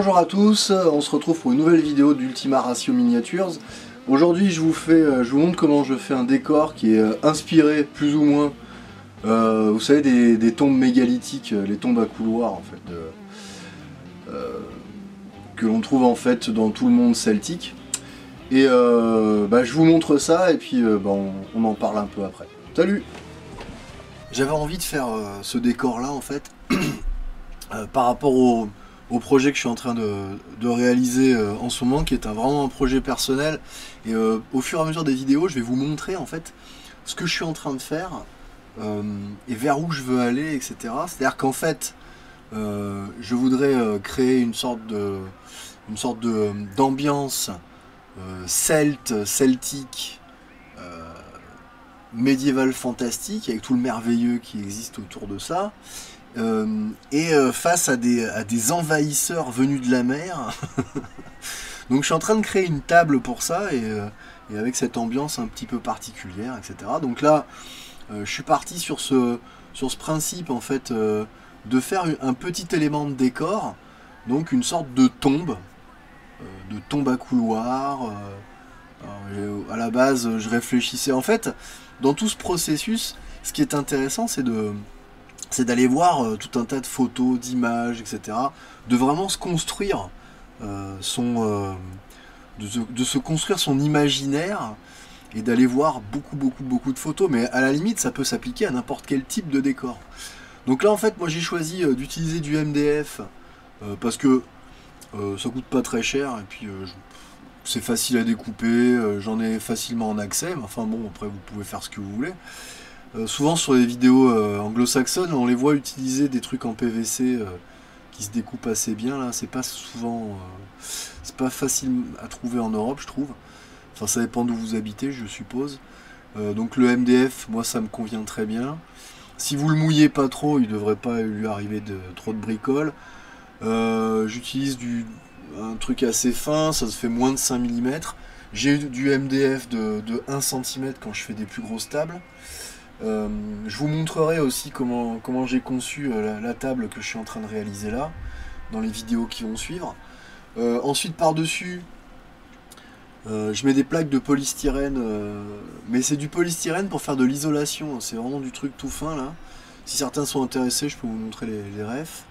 Bonjour à tous, on se retrouve pour une nouvelle vidéo d'Ultima Ratio Miniatures. Aujourd'hui je vous montre comment je fais un décor qui est inspiré plus ou moins, vous savez, des tombes mégalithiques, les tombes à couloirs en fait, que l'on trouve en fait dans tout le monde celtique. Et je vous montre ça et puis on en parle un peu après. Salut! J'avais envie de faire ce décor là en fait, par rapport au projet que je suis en train de réaliser en ce moment, qui est vraiment un projet personnel. Et au fur et à mesure des vidéos, je vais vous montrer en fait ce que je suis en train de faire et vers où je veux aller, etc. C'est-à-dire qu'en fait, je voudrais créer une sorte d'ambiance celtique, médiéval fantastique, avec tout le merveilleux qui existe autour de ça. Face à des envahisseurs venus de la mer. Donc je suis en train de créer une table pour ça et avec cette ambiance un petit peu particulière, etc. Donc là je suis parti sur ce principe en fait, de faire un petit élément de décor, donc une sorte de tombe à couloir. À la base je réfléchissais en fait dans tout ce processus. Ce qui est intéressant, c'est d'aller voir tout un tas de photos, d'images, etc. De vraiment se construire de se construire son imaginaire et d'aller voir beaucoup de photos. Mais à la limite, ça peut s'appliquer à n'importe quel type de décor. Donc là, en fait, moi j'ai choisi d'utiliser du MDF parce que ça coûte pas très cher et puis c'est facile à découper, j'en ai facilement en accès. Mais enfin bon, après vous pouvez faire ce que vous voulez. Souvent sur les vidéos anglo-saxonnes, on les voit utiliser des trucs en PVC qui se découpent assez bien. Là, c'est pas souvent, c'est pas facile à trouver en Europe, je trouve. Enfin, ça dépend d'où vous habitez, je suppose. Donc le MDF, moi, ça me convient très bien. Si vous le mouillez pas trop, il devrait pas lui arriver trop de bricoles. J'utilise un truc assez fin, ça se fait moins de 5 mm. J'ai du MDF de 1 cm quand je fais des plus grosses tables. Je vous montrerai aussi comment j'ai conçu la table que je suis en train de réaliser là, dans les vidéos qui vont suivre. Ensuite, par-dessus, je mets des plaques de polystyrène, mais c'est du polystyrène pour faire de l'isolation, c'est vraiment du truc tout fin là. Si certains sont intéressés, je peux vous montrer les refs.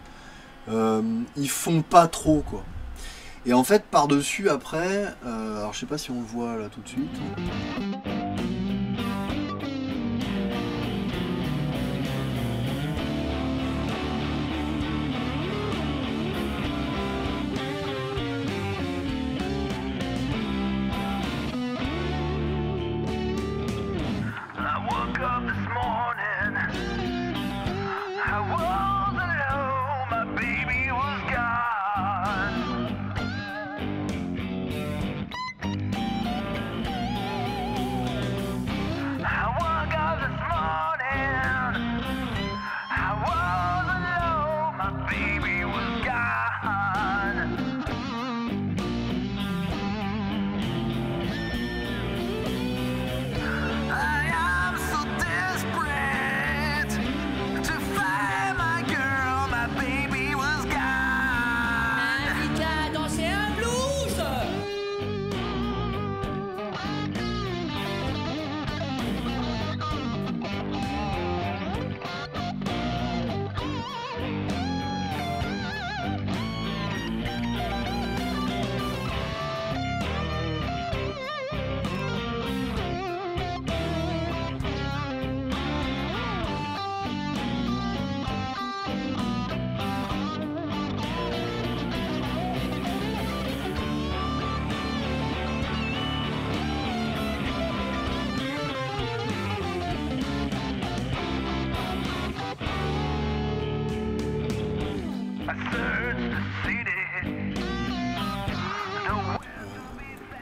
Ils font pas trop quoi. Et en fait, par-dessus, après, alors je sais pas si on le voit là tout de suite.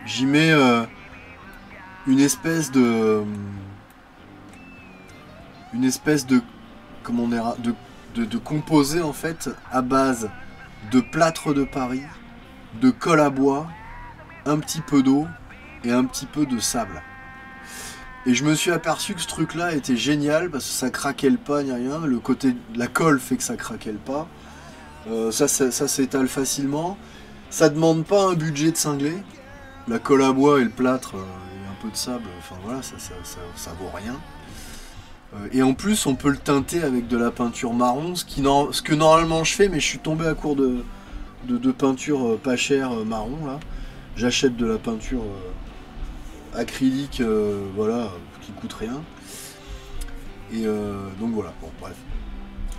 J'y mets une espèce de comment dire, de composé en fait à base de plâtre de Paris, de colle à bois, un petit peu d'eau et un petit peu de sable. Et je me suis aperçu que ce truc là était génial parce que ça craquait pas ni rien. Le côté de la colle fait que ça craquait pas. Ça s'étale facilement. Ça demande pas un budget de cinglé. La colle à bois et le plâtre et un peu de sable, enfin voilà, ça vaut rien. Et en plus, on peut le teinter avec de la peinture marron, ce que normalement je fais, mais je suis tombé à court de peinture pas chère marron là. J'achète de la peinture acrylique, voilà, qui coûte rien. Et donc voilà, bon bref.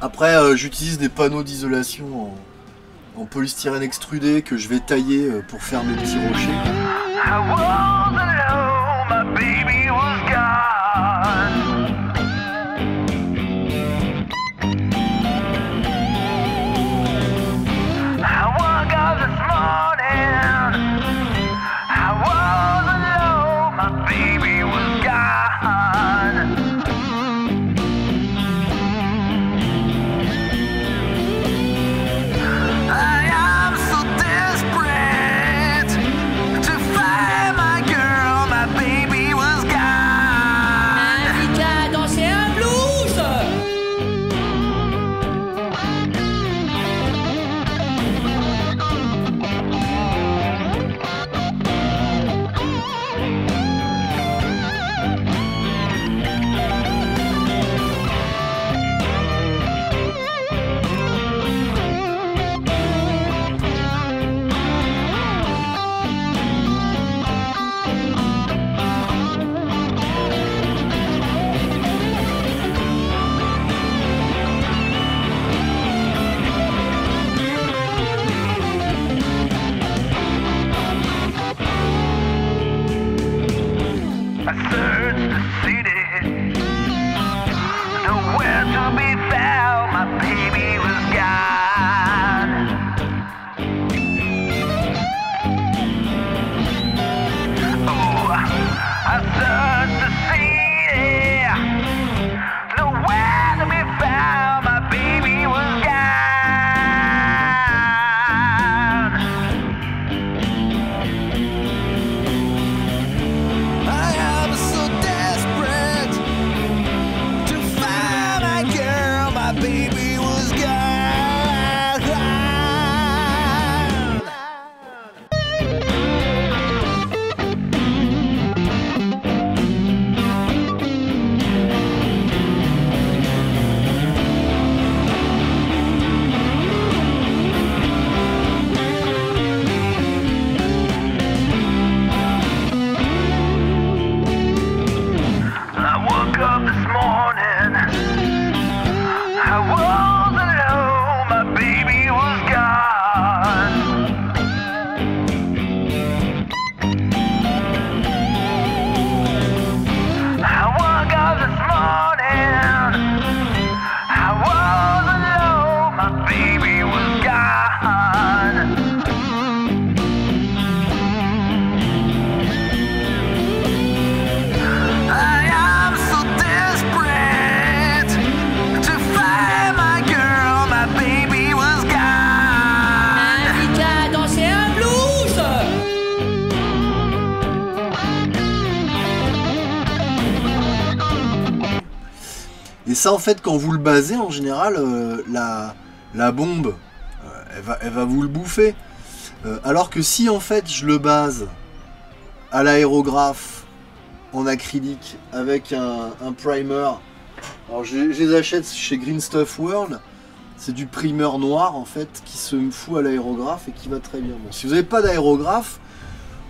Après, j'utilise des panneaux d'isolation en polystyrène extrudé que je vais tailler pour faire mes petits rochers. Et ça, en fait, quand vous le basez, en général, la bombe, elle va vous le bouffer. Alors que si, en fait, je le base à l'aérographe en acrylique avec un primer, alors je les achète chez Green Stuff World, c'est du primer noir, en fait, qui se fout à l'aérographe et qui va très bien. Bon, si vous n'avez pas d'aérographe,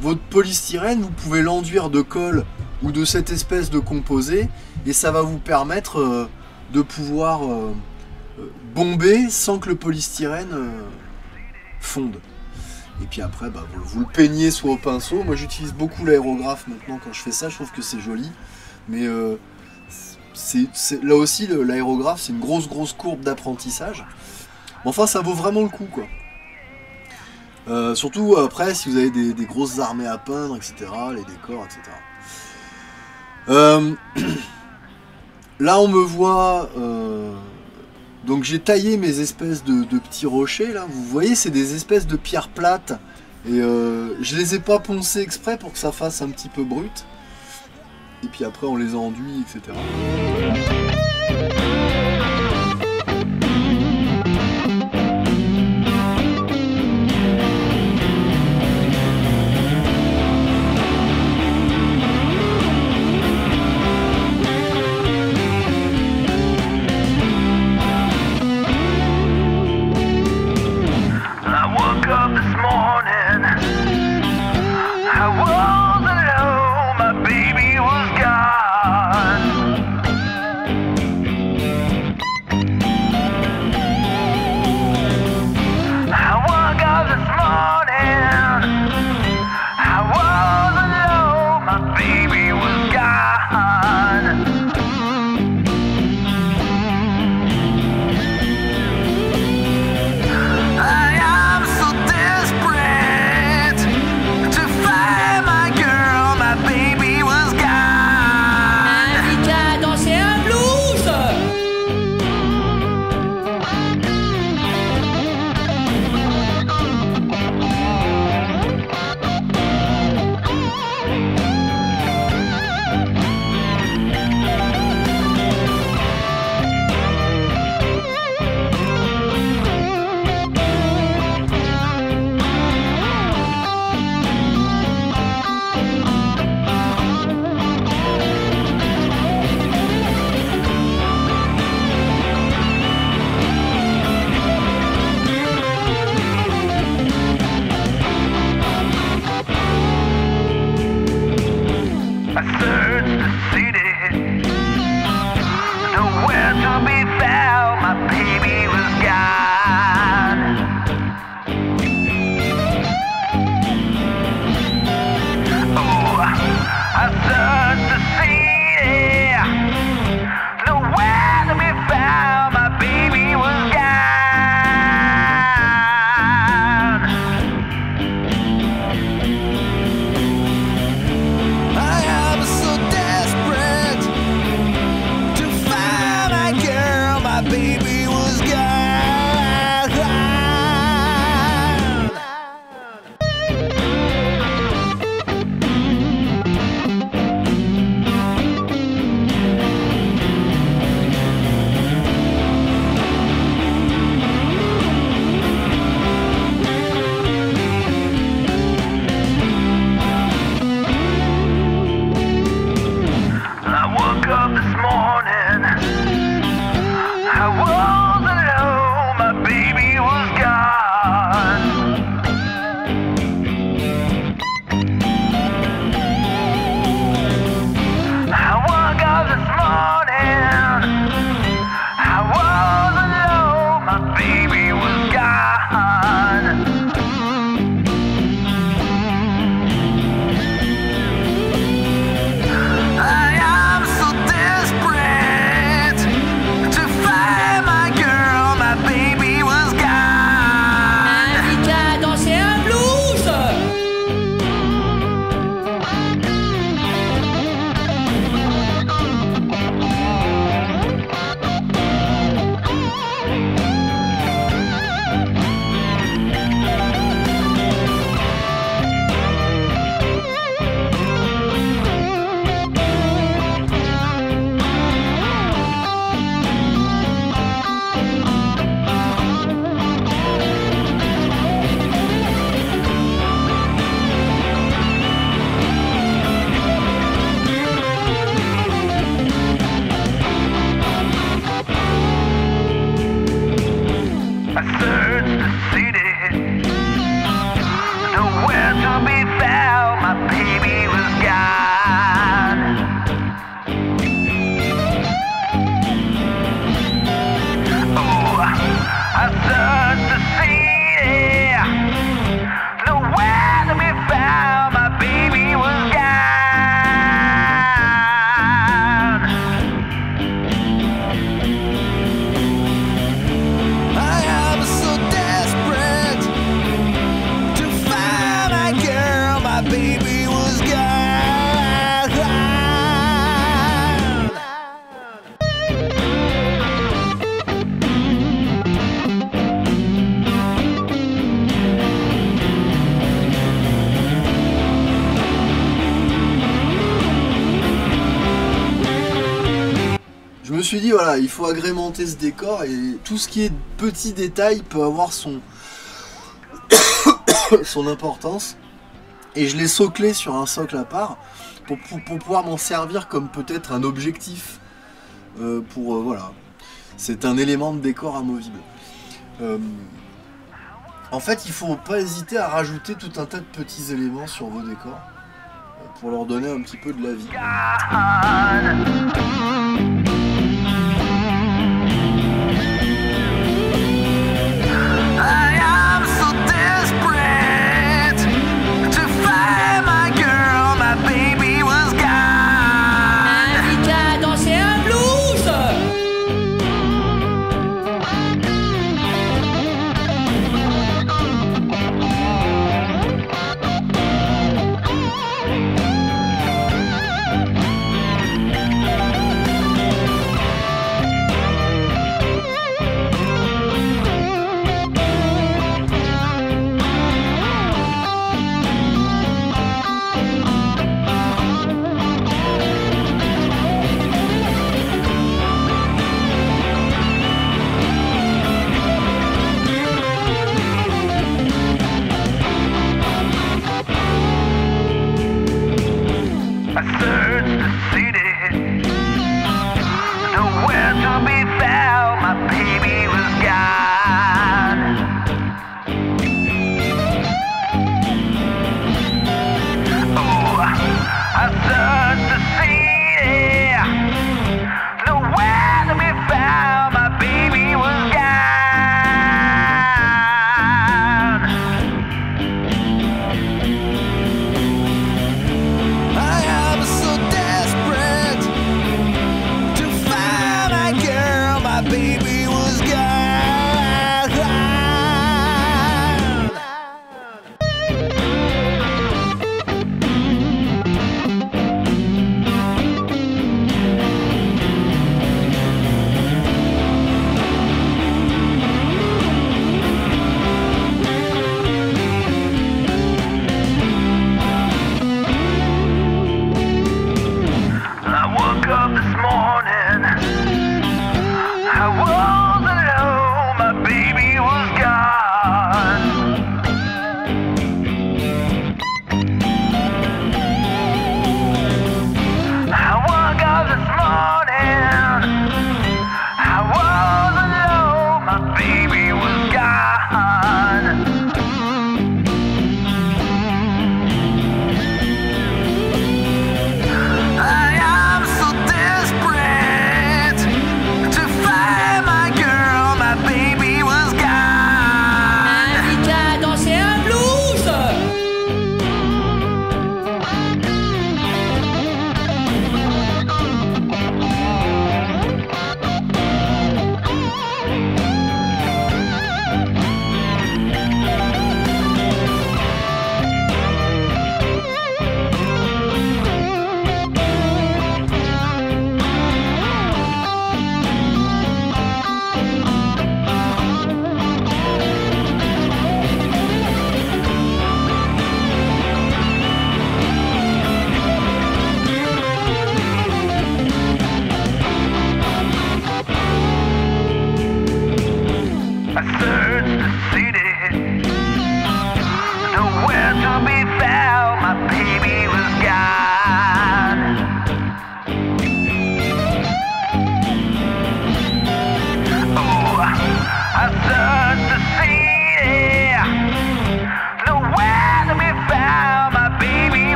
votre polystyrène, vous pouvez l'enduire de colle ou de cette espèce de composé, et ça va vous permettre de pouvoir bomber sans que le polystyrène fonde. Et puis après, bah, vous le peignez soit au pinceau. Moi, j'utilise beaucoup l'aérographe maintenant quand je fais ça. Je trouve que c'est joli. Mais là aussi, l'aérographe, c'est une grosse courbe d'apprentissage. Enfin, ça vaut vraiment le coup, quoi. Surtout après, si vous avez des grosses armées à peindre, etc., les décors, etc. Là, on me voit... donc j'ai taillé mes espèces de petits rochers, là. Vous voyez, c'est des espèces de pierres plates. Et je les ai pas poncées exprès pour que ça fasse un petit peu brut. Et puis après, on les enduit, etc. suis dit, voilà, il faut agrémenter ce décor et tout ce qui est petit détail peut avoir son son importance. Et je l'ai soclé sur un socle à part pour pouvoir m'en servir comme peut-être un objectif. Voilà, c'est un élément de décor amovible. En fait, il faut pas hésiter à rajouter tout un tas de petits éléments sur vos décors pour leur donner un petit peu de la vie.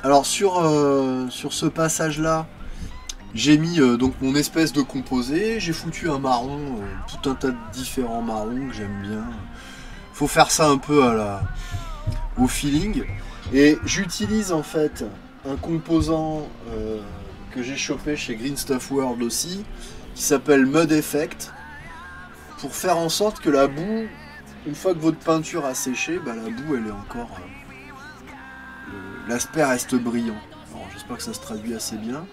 alors sur ce passage-là, j'ai mis donc mon espèce de composé, j'ai foutu un marron, tout un tas de différents marrons que j'aime bien. Faut faire ça un peu au feeling. Et j'utilise en fait un composant que j'ai chopé chez Green Stuff World aussi, qui s'appelle Mud Effect, pour faire en sorte que la boue, une fois que votre peinture a séché, bah, la boue elle est encore... l'aspect reste brillant. J'espère que ça se traduit assez bien.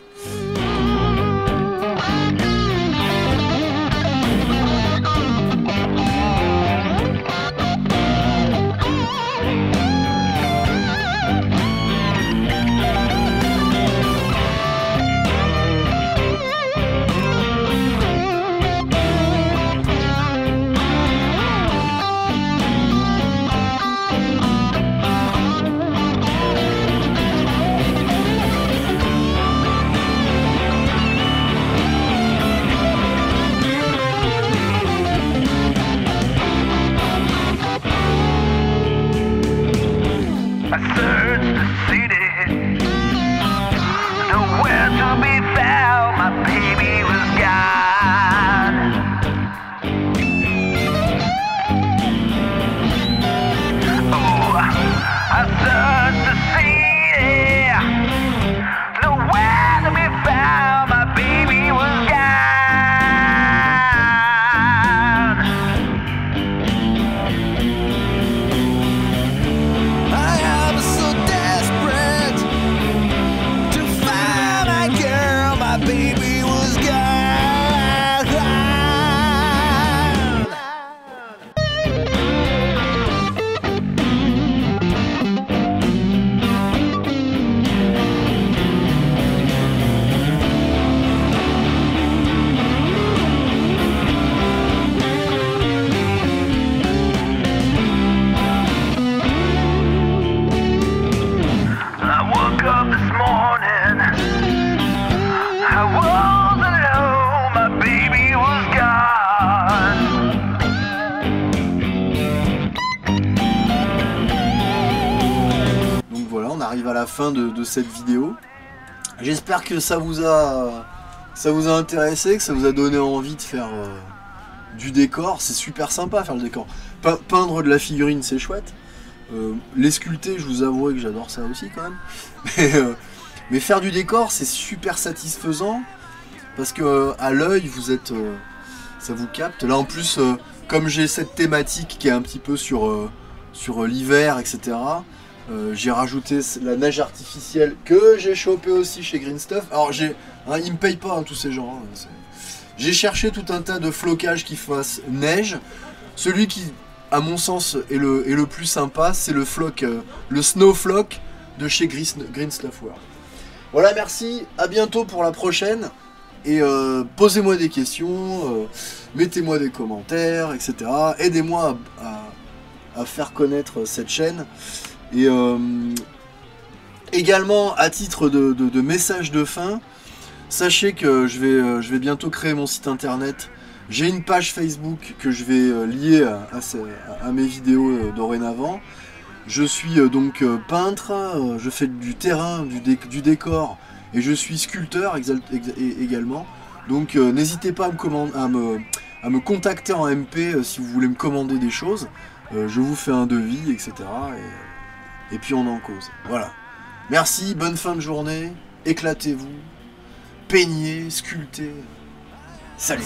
À la fin de cette vidéo. J'espère que ça vous a intéressé, que ça vous a donné envie de faire du décor. C'est super sympa faire le décor. Peindre de la figurine, c'est chouette. Les sculpter, je vous avouerai que j'adore ça aussi quand même. Mais faire du décor, c'est super satisfaisant parce que à l'œil, vous êtes, ça vous capte. Là en plus, comme j'ai cette thématique qui est un petit peu sur l'hiver, etc. J'ai rajouté la neige artificielle que j'ai chopé aussi chez Green Stuff. Alors ils me payent pas tous ces gens. J'ai cherché tout un tas de flocages qui fassent neige. Celui qui, à mon sens, est le plus sympa, c'est le Snow Flock de chez Green Stuff World. Voilà, merci, à bientôt pour la prochaine. Et posez-moi des questions, mettez-moi des commentaires, etc. Aidez-moi à faire connaître cette chaîne. Et également, à titre de message de fin, sachez que je vais bientôt créer mon site internet. J'ai une page Facebook que je vais lier à mes vidéos dorénavant. Je suis donc peintre, je fais du terrain, du décor, et je suis sculpteur également. Donc n'hésitez pas à me contacter en MP si vous voulez me commander des choses. Je vous fais un devis, etc. Et puis on en cause. Voilà. Merci, bonne fin de journée, éclatez-vous, peignez, sculptez. Salut.